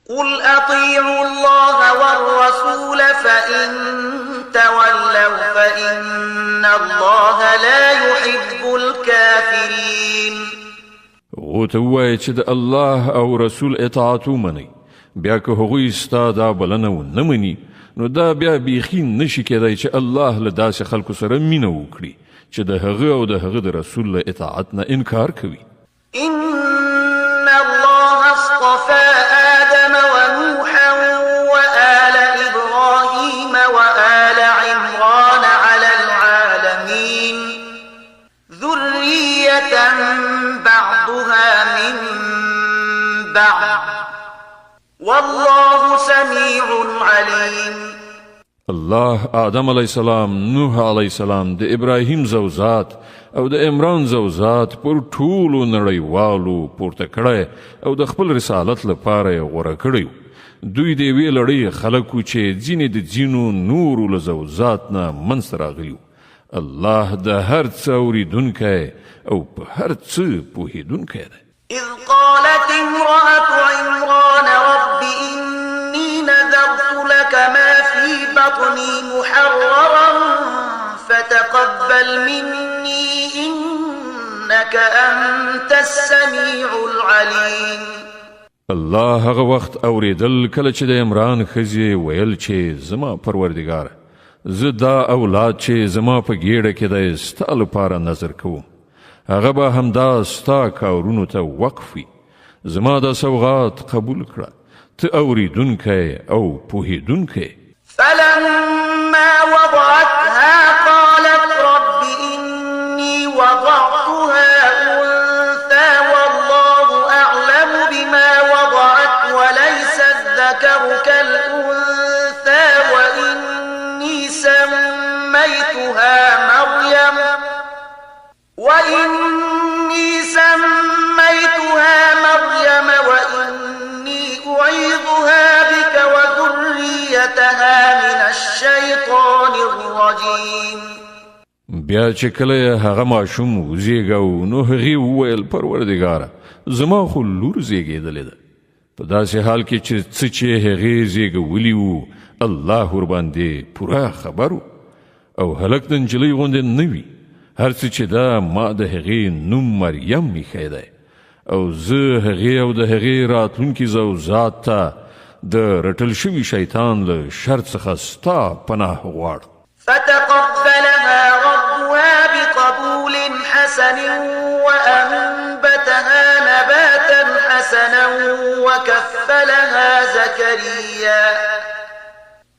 قل أطيعوا الله والرسول فإن تولوا فإن الله لا يحب الكافرين. او ته ووایه چې د الله او رسول اطاعت ومنئ، بیا که هغوی ستا دا بلنه ونه مني نو دا بیا بیخي نشي کېدی چې الله له داسې خلکو سره مینه وکړي چې د هغه او د هغه د رسول له اطاعت نه انکار کوي. إن الله اصطفى آدم ونوحا وآل إبراهيم وآل عمران على العالمين ذرية بعضها من بعض والله سميع عليم. الله آدم علیه السلام، نوح علیه السلام، د ابراهیم زوزات او د عمران زوزات پر ټولو نړیوالو پورته کړی او د خپل رسالت لپاره یې غوره کړی. دوی د یوې لړۍ خلکو چې ځینې د ځینو نورو له زوزات نه منځته راغلي. الله د هر څه اورېدونکی او په هر څه پوهېدونکی دی. إذ قالت امرأة عمران رب إني نذرت لك ما في بطني محررا فتقبل مني إنك أنت السميع العليم. الله هغه وخت اوریدل کله چې د عمران ښځې ویل چې زما پروردګاره، زه دا اولاد چې زما په ګېډه کې دی ستا لپاره نظر کوم، هغه به همدا ستا کارونو ته وقف وي. زما دا سوغات قبول کړه، ته اوریدونکی او پوهېدونکی. فلما وضعتها قالت رب إني وضعتها أنثى والله أعلم بما وضعت وليس الذكر كالأنثى وإني سميتها مريم وإني أعيذها بك وذريتها من الشيطان الرجيم. بیا چې کله هغه ماشوم وزیږو نو هغې وویل پروردګاره، زما خو لور زیږېدلې ده. په داسې حال کې چې څه چې هغې زیږولي وو الله ورباندې پوره خبر و او هلک د نجلۍ غوندې نه وي. هر څه چې دا ما د هغې نوم مریم ایښی دی او زه هغې او د هغې راتلونکي زوزات ته د رټل شوي شیطان له شر څخه ستا پناه غواړم. فتقبلها ربها بقبول حسن وأنبتها نباتا حسنا وكفلها زكريا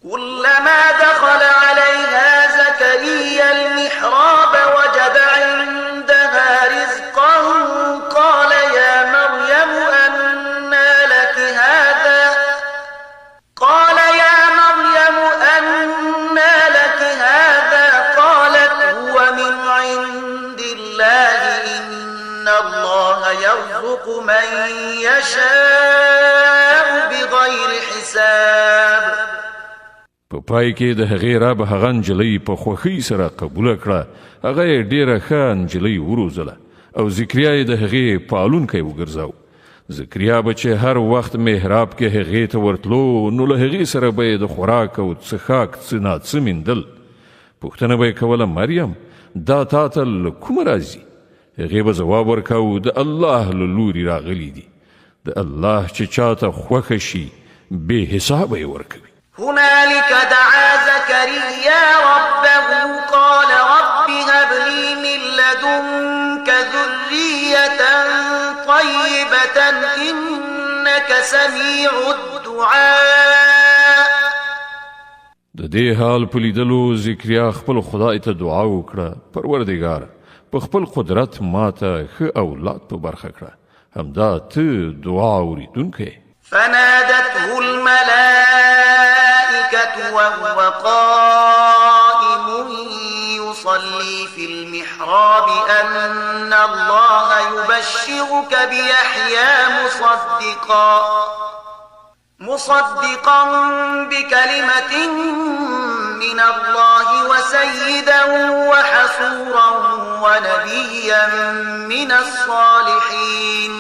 كلما دخل عليها زكريا المحراب وجد عندها رزقا قال يا مريم أنى لك هذا قالت هو من عند الله إن الله يرزق من يشاء بغير حساب. په پای کې د هغې رب هغه نجلۍ په خوښۍ سره قبوله کړه. هغه یې ډېره ښه نجلۍ وروزله او ذکریا یې د هغې پالونکی وګرځاو. ذکریا به چې هر وخت محراب کې هغې ته ورتلو نو له هغې سره به یې د خوراک او څښاک څه ناڅه میندل. پوښتنه به یې کوله مریم دا تا ته له کومه راځي؟ هغې به ځواب ورکاو د الله له لورې راغلي دي. د الله چې چاته خوښه شي بې حسابه یې ورکوي. هنالك دعا زكريا ربه قال رب هب لي من لدنك ذرية طيبة إنك سميع الدعاء. د دې حال په لیدلو ذکریا خپل خدای ته دعا وکړه، پروردګاره په خپل قدرت ماته ښه اولاد په برخه کړه، همدا ته دعا اورېدونکی. فنادته الملائكة وهو قائم يصلي في المحراب أن الله يبشرك بيحيى مصدقا بكلمة من الله وسيدا وحصورا ونبيا من الصالحين.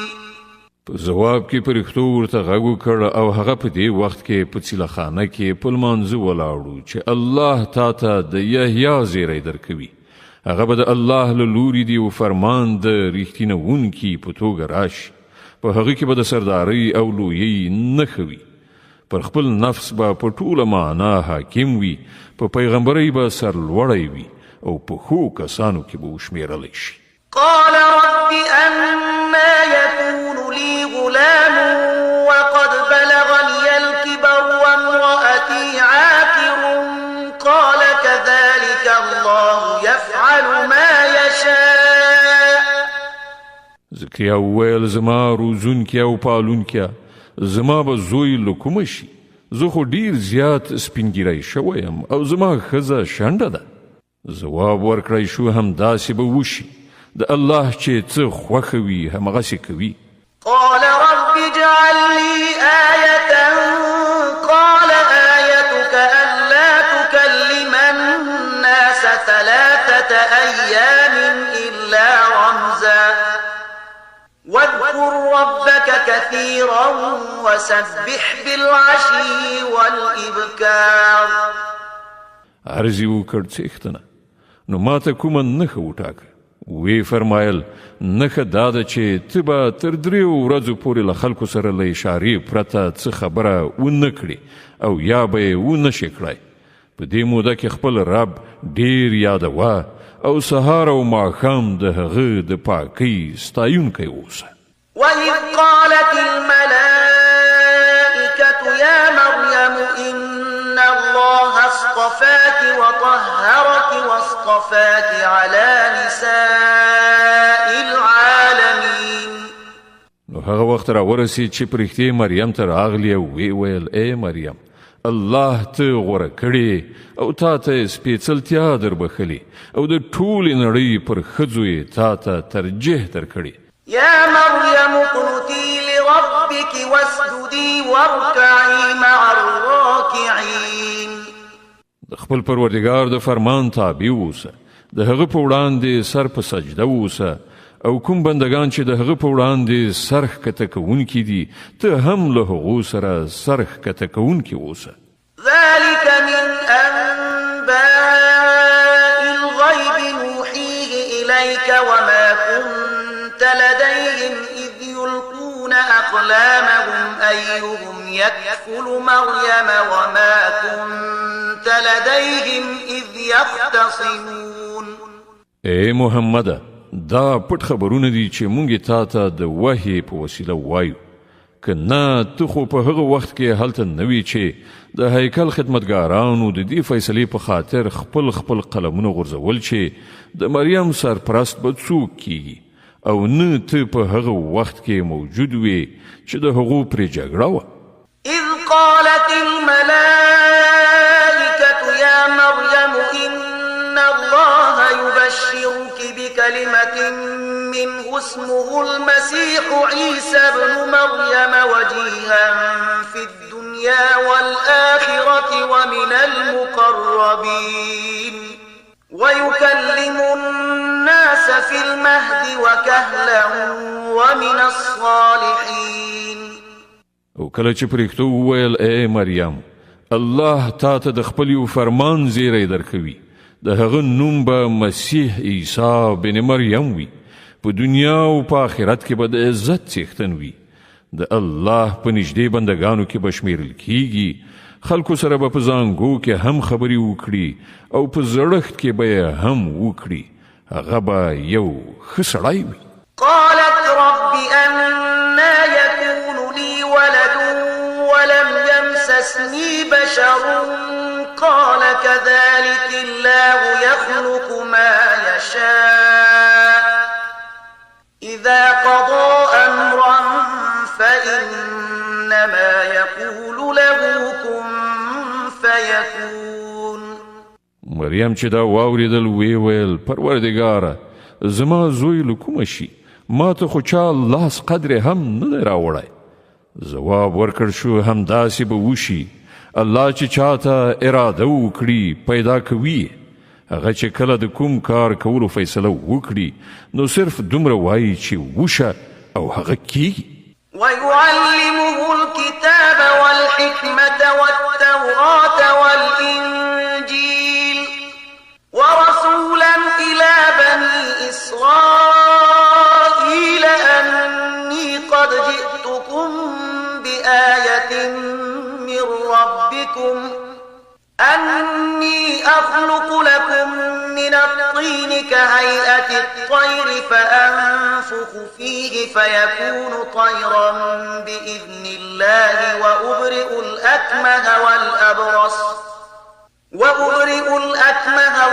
په جواب کې فرښتو ورته غږ وکړ او هغه په دې وخت کې په څیلخانه کې په لمانځه ولاړو چې الله تا ته د یحیی زیری درکوي. هغه به د الله له لوري دی او فرمان د ریښتینوونکي په توګه راشي. په هغه کې به د سردارۍ او لویۍ نښه وي. پر خپل نفس به په ټوله معنا حاکم وي. په پیغمبرۍ به سرلوړی وي او په ښو کسانو کې به وشمېرلی شي. قال رب أنا يكون لي غلام وقد بلغني الكبر وامرأتي عاقر قال كذلك الله يفعل ما يشاء. زکریا وویل زما روزونکي او پالونکي زما به زوی له کومه شي. زه خو ډیر زیات سپینګیری شوی یم او زما ښځه شنډه ده. ځواب ورکړی شو همداسې به وشي. د الله چې څه خوښه وي همغسې کوي. قال رب اجعل لي آية قال آيتك ألا تكلم الناس 3 أيام إلا رمزا واذكر ربك كثيرا وسبح بالعشي والإبكار. عرضی وکړ څښتنه نو ماته کومه نښه وټاکه. وی فرمایل نښه دا ده چې ته به تر 3 ورځو پورې له خلکو سره له اشارې پرته څه خبره ونه کړې او یا به یې ونه شې کړی. په دې موده کې خپل رب ډیر یادوه او سهار او ماښام د هغه د پاکۍ ستایونکی اوسه. وإذ قالت الملائكة يا مريم إن الله اصطفاك وطهرك واصطفاك على نساء العالمين. نو هغه وخت را ورسید چې پرښتې مریم ته راغلی او وی ویل ای مریم الله ته غوره کړې او تا ته سپېڅلتیا دربښلې او د ټولې نړۍ پر ښځو یې تا ته ترجیح درکړې. يا مريم اقنتي لربك واسجدي واركعي مع الراكعين. د خپل پروردګار د فرمان تابع اوسه. د هغه په وړاندې سر په سجده اوسه او کوم بندگان چې د هغه په وړاندې سر ښکته کوونکي دي ته هم له هغو سره سر ښکته کوونکي اوسه. ذلك من أنباء الغيب نوحيه إليك وما كنت لديهم إذ يلقون أقلامهم أيهم يكفل مريم وما كنت لديهم إذ يختصمون. اے محمد دا پټ خبرونه دي چې مونږ تا ته د وحی په وسیله وایو. که نه ته خو په هغه وخت کې هلته نه وي چې د هیکل خدمتګارانو د دې فیصلې په خاطر خپل قلمونه غورځول چې د مریم سرپرست به څوک کیږي او نه ته په هغه وخت کې موجود وي چې د هغو پرې جګړه وه. إذ قالت الملائكة يا مريم إن الله يبشرك بكلمة منه اسمه المسيح عيسى ابن مريم وجيها في الدنيا والآخرة ومن المقربين ويكلم الناس في المهد وكهلا ومن الصالحين. او کله چې پرښتو وویل ای مریم الله تا ته د خپل یو فرمان زیری درکوي. د هغه نوم به مسیح عیسی بن مریم وي. په دنیا او په آخرت کې به د عزت څښتن وي. د الله په نږدې بندگانو کې به شمیرل کیږي. خلکو سره به په زانګو کې هم خبرې وکړي او په زړښت کې به یې هم وکړي. هغه به یو ښه سړی وي. قالت رب أنا يكون لي ولد ولم يمسسني بشر قال كذلك الله يخلق ما يشاء إذا قضى أمرا فإنما يقول له كن فيكون. مریم چې دا واوریدل وی ویل پروردګاره زما زوی له کومه شي ما ته خو چا لاس قدر هم نه دی راوړی. ځواب ورکړ شو همداسې به وشي. الله چې چاته اراده وکړي پیدا کوي. هغه چې کله د کوم کار کولو فیصله وکړي نو صرف دومره وایي چې وشه او هغه کیږي. ويعلمه الكتاب والحكمة والتوراة والإنجيل ورسولا إلى بني إسرائيل أني قد جئتكم بآية من ربكم أني أخلق لكم من الطين كهيئة الطير فأنفخ فيه فيكون طيرا بإذن الله وأبرئ الأكمه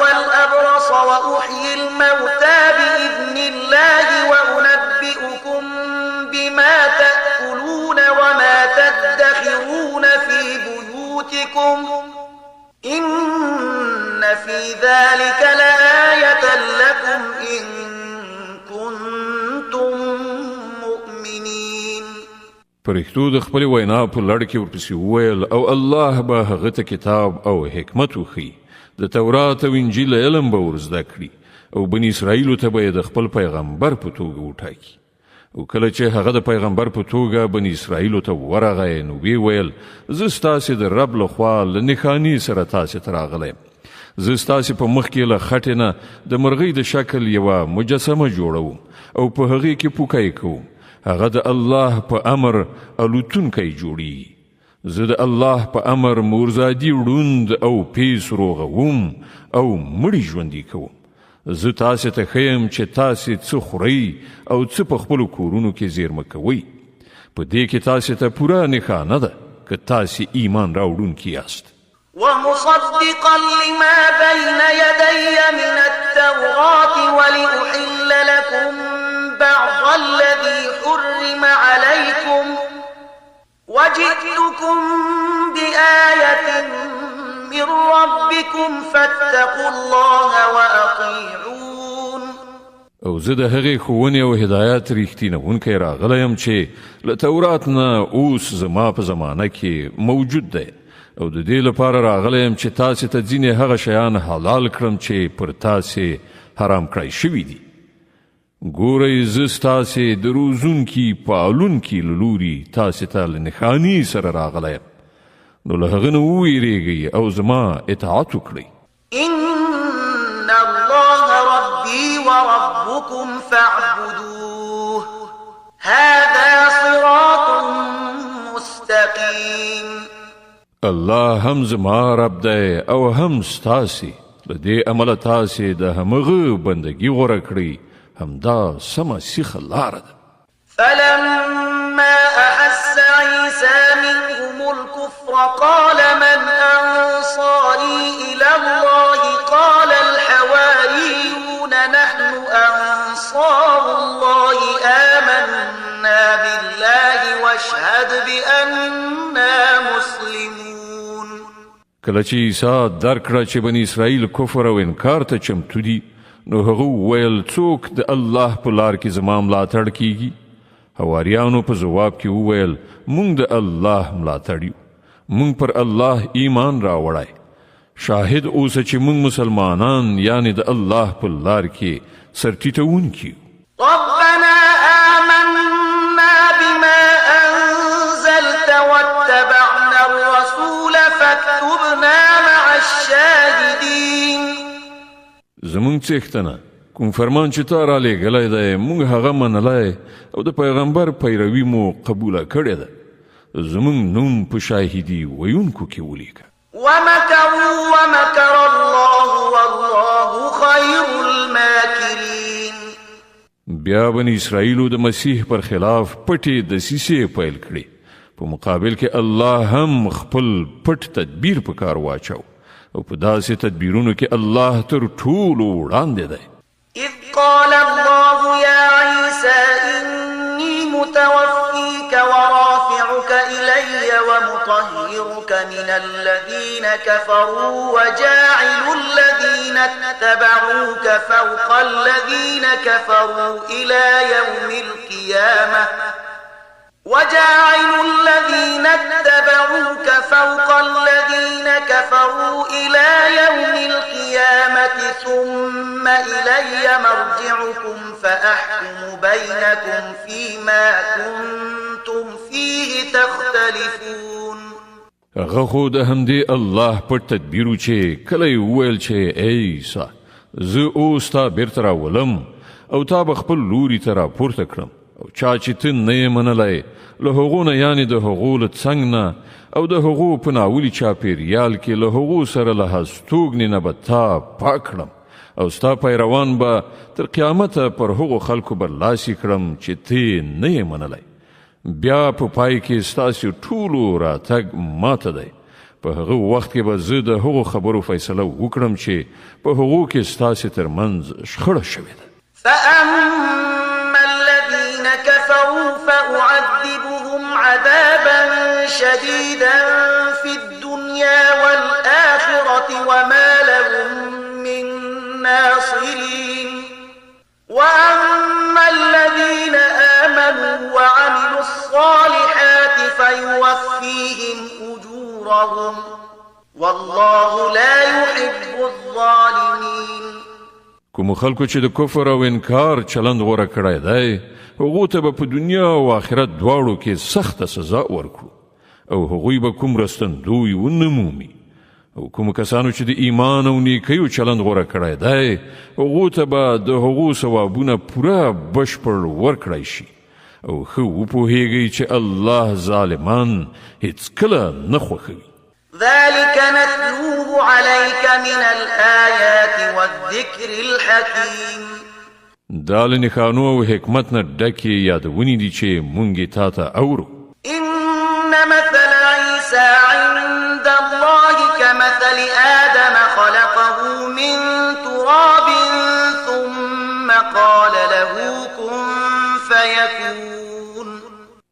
والأبرص وأحيي الموتى بإذن الله وأنبئكم بما تأكلون وما تدخرون في بيوتكم إن في ذلك لآية لكم إن كنتم مؤمنين. پرښتو د خپل وینا په لړ کې ورپسې وویل او الله به هغه ته کتاب او حکمت وښي د تورات او انجیل علم به ورزده کړي او بني اسرائیلو ته به د خپل پیغمبر په توګه وټاکي او کله چې هغه د پیغمبر په توګه بني اسرائیلو ته ورغی نو وی ویل زه ستاسې د رب لخوا له نښانې سره تاسې ته راغلی زه ستاسې په مخ کې له خټې نه د مرغۍ د شکل یوه مجسمه جوړوم او په هغې کې پوکی کوم هغه د الله په امر الوتونکی جوړیږي زه د الله په امر مورزادي ړوند او پیس روغوم او مړي ژوندي کوم زه تاسې ته ښیم چې تاسې څه خورئ او څه په خپلو کورونو کې زیرمه کوئ په دې کې تاسې ته پوره نښانه ده که تاسې ایمان راوړونکي یاست ومصدقا لما بين يدي من التوراة ولأحل لكم بعض الذي حرم عليكم وجئتكم بآية من ربكم فاتقوا الله وأطيعون. او زه د هغې ښوونې او هدایت ریښتینونکی راغلی یم چې له تورات نه اوس زما په زمانه کې موجود دی او د دې لپاره راغلی یم چې تاسې ته ځینې هغه شیان حلال کړم چې پر تاسې حرام کړی شوي دي ګورئ زه ستاسې د روزونکي پالونکي له لوري تاسې ته له نښانې سره راغلی یم نو له هغه نه وویرېږئ او زما اطاعت وکړئ إن الله ربي وربكم فاعبدوه هذا صراط مستقيم. الله هم زما رب دی او هم ستاسې له دې عمله تاسې د همغه بندګي غوره کړئ همدا سمه سیخه لاره ده. فلما أحس عيسى منهم الكفر قال من أنصاري إلى الله قال الحواريون نحن أنصار الله آمنا بالله واشهد بأننا مسلمون. کله چې عیسی درک کړه چې بني اسرائیل کفر او انکار ته چمتو دي نو هغه وویل څوک د الله په لار کې زما ملاتړ کیږي حواریانو په ځواب کې وویل موږ د الله ملاتړ یو موږ پر الله ایمان راوړی شاهد اوسه چې موږ مسلمانان یعنی د الله په لار کې سرټیټونکي یو. ربنا آمنا بما أنزلت واتبعنا الرسول فاكتبنا مع الشاهدين. زمونږ څښتنه کوم فرمان چې تا را لېږلی دی موږ هغه منلی او د پیغمبر پیروي مو قبوله کړې ده زمونږ نوم په شاهدي ویونکو کې ولیکه. ومكروا ومكر الله والله خير الماكرين. بیا بني اسرائیلو د مسیح پر خلاف پټې دسیسې پیل کړې په مقابل کې الله هم خپل پټ تدبیر په کار واچو او په داسې تدبیرونو کې الله تر ټولو وړاندې دی. إذ قال الله يا عيسى إني متوفيك ورافعك إلي ومطهرك من الذين كفروا وجاعل الذين اتبعوك فوق الذين كفروا إلى يوم القيامة وجاعل الذين اتبعوك فوق الذين كفروا إلى يوم القيامة ثم إلي مرجعكم فأحكم بينكم فيما كنتم فيه تختلفون. هغه خو د همدې الله پر تدبیرو چې کله یې وویل چې ای عیسی زه اوس تا بیرته راولم او تا به خپل لوري ته راپورته کړم او چا چې ته نه یې منلی له هغو نه یعنې د هغو له څنګ نه او د هغو په ناولي چاپېریال کې له هغو سره له هستوګنې نه به تا پاک کړم او ستا پیروان به تر قیامته پر هغو خلکو برلاسي کړم چې ته نه یې منلی بیا په پای کې ستاسو ټولو راتګ ماته دی په هغه وخت کې به زه د هغو خبرو فیصله وکړم چې په هغو کې ستاسو ترمنځ شخړه شوې ده. فأما الذين كفروا فأعذبهم عذابا شديدا في الدنيا والآخرة وما لهم من ناصرين وأما الذين آمنوا وعملوا الصالحات فيوفيهم أجورهم والله لا يحب الظالمين. کوم خلکو چې د کفر او انکار چلند غوره کړی دی هغو ته به په دنیا او آخرت دواړو کې سخته سزا ورکړو او هغوی به کوم رستندوی ونه مومي او کوم کسانو چې د ایمان او نیکیو چلند غوره کړی دی هغو ته به د هغو ثوابونه پوره بشپړ ورکړی شي او ښه وپوهیږئ چې الله ظالمان هیڅکله نه خوښوي. ذلك نتلوه عليك من الآيات والذكر الحكيم. دا له نښانو او حکمت نه ډکې یادونې دي چې مونږ یې تا ته اورو. إن مثل عيسى عند الله كمثل آدم خلقه من تراب ثم قال له كن فيكون.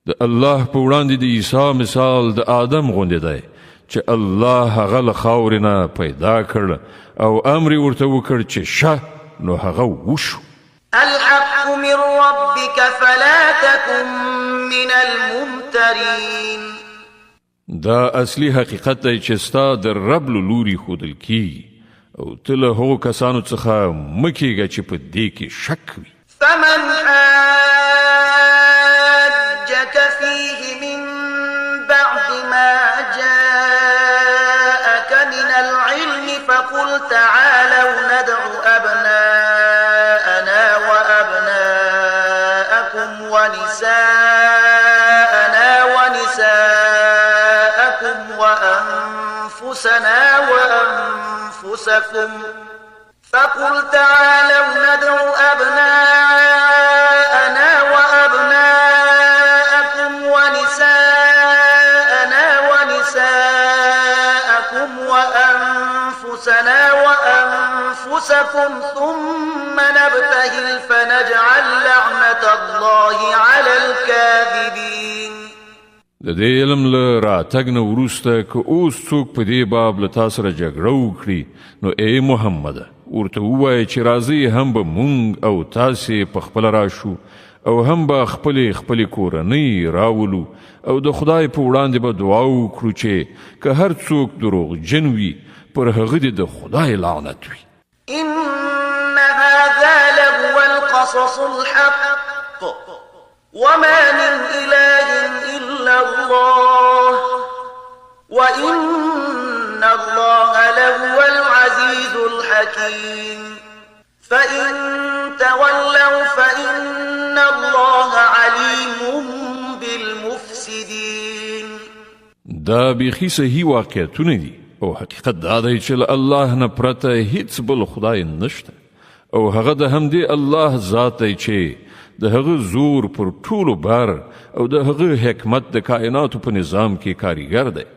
د الله په وړاندې د عیسی مثال د آدم غوندې دی چې الله هغه له خاورې نه پیدا کړ او امر ورته وکړ چې شه نو هغه وشو. الحق من ربك فلا تكن من الممترين. دا اصلي حقیقت دی چې ستا د رب له لوري ښودل کیږي او ته له هغو کسانو څخه مه کیږه چې په دې کې شک وي. فمن حاجك فيه من بعد ما جاءك من العلم فقل تعالوا ندع أبناءنا وأبناءكم ونساءنا ونساءكم وأنفسنا وأنفسكم فقل تعالوا ندع أبناءنا وأبناءكم ونساءنا ونساءكم وأنفسنا وأنفسكم ثم نبتهل فنجعل لعنة الله على الكاذبين. د دې علم له راتګ نه وروسته که اوس څوک په دې باب له تا سره جګړه وکړي نو ای محمده ورته ووایه چې راځئ هم به مونږ او تاسې په خپله راشو او هم به خپلې کورنۍ راولو او د خدای په وړاندې به دعا وکړو چې که هر څوک دروغجن وي پر هغه دې د خدای لعنت وي. إن هذا لهو القصص الحق وما من إله إلا الله وإن الله لهو العزيز الحكيم. فإن تولوا فإن الله عليم بالمفسدين. دا بیخي صحیح واقعیتونه دي او حقیقت دا دی چې له الله نه پرته هیڅ بل خدای نشته او هغه د همدې الله ذات دی چې د هغه زور پر ټولو بار او د هغه حکمت د کائناتو په نظام کې کاریګر دی.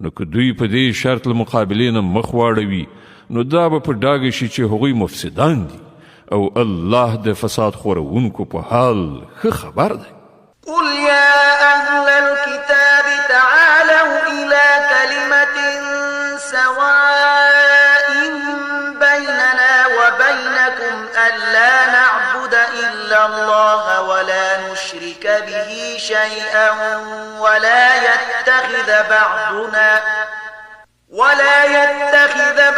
نو که دوی په دې شرط له مقابلې نه مخ واړوي نو دا به په ډاګه شي چې هغوی مفسدان دي او الله د فساد خورونکو په حال ښه خبر دی. قل يا أهل الكتاب تعالوا إلى كلمة سواء بيننا وبينكم ألا نعبد إلا الله ولا نشرك به شيئا ولا يتخذ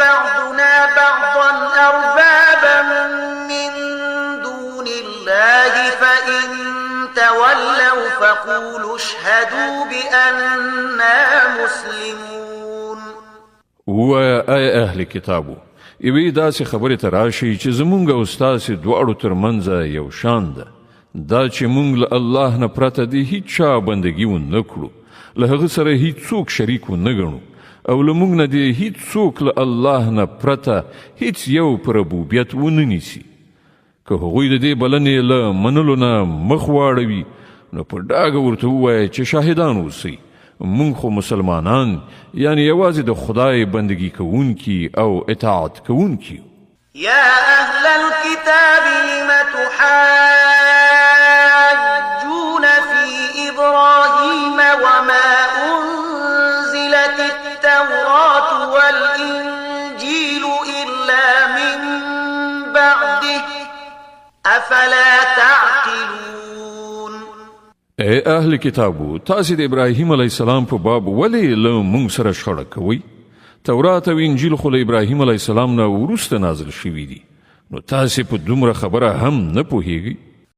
بعضنا بعضا أربابا فقولوا اشهدوا بأننا مسلمون. اے اهل کتابو یوې داسې خبرې ته راشي چې زمونږ او ستاسې دواړو ترمنځ یو شان ده، دا چې مونږ له الله نه پرته د هیڅ چا بندګي ونه کړو، له هغه سره هیڅوک شریک ونه ګڼو، او له مونږ نه د هیڅوک له الله نه پرته هیڅ یو په ربوبیت ونه نیسي. که هغوی د دې بلنې له منلو نه مخ واړوي نو په ډاګه ورته ووایه چې شاهدان اوسئ، مونږ خو مسلمانان یعنی یوازې د خدای بندگی کوونکي او اطاعت کوونکي. يا أهل الكتاب لم تحاجون في إبراهيم وما أنزلت التوراة والإنجيل إلا من بعده أفلا تعقلون. اے اهل کتابو تاسې د ابراهیم علیه السلام په باب ولې له مونږ سره شخړه کوئ؟ تورات او انجیل خو له ابراهیم علیه السلام نه وروسته نازل شوي دي، نو تاسې په دومره خبره هم نه پوهیږئ؟